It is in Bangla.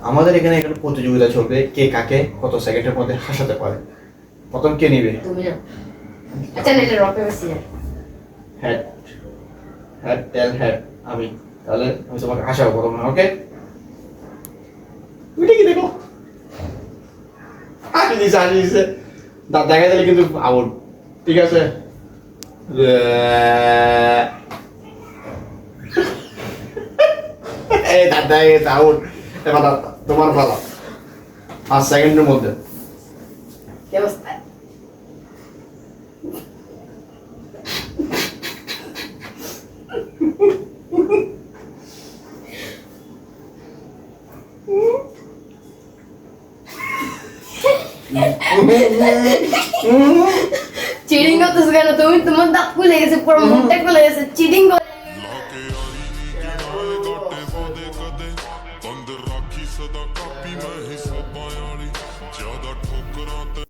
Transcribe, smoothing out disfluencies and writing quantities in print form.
আমাদের এখানে একটা প্রতিযোগিতা চলবে কে কাকে কত সেকেন্ডের মধ্যে হাসাতে পারে। প্রথম কে নিবে? তুমি না। আচ্ছা নিলে rock paper scissor. Head head টেল হেড। আমি তাহলে আমি তোমাকে হাসাবো প্রথমে, ওকে? ওইটা কি দেখো, হাসি দিছে দাঁত দেখা দিলে কিন্তু আউট, ঠিক আছে? এই দাঁত দেখা গেছে আউট। এবার তোমার পালা 5 সেকেন্ডের মধ্যে। কি অবস্থা? চিটিং করতেছ কেন তুমি? তোমার দাঁত খুলে গেছে, পুরো মুখটা খুলে গেছে, চিটিং করে। ਬੰਦ ਰਾਖੀ ਸਦਾ ਕਾਪੀ ਮੈਂ ਹੀ ਸੋਬਾਂ ਵਾਲੀ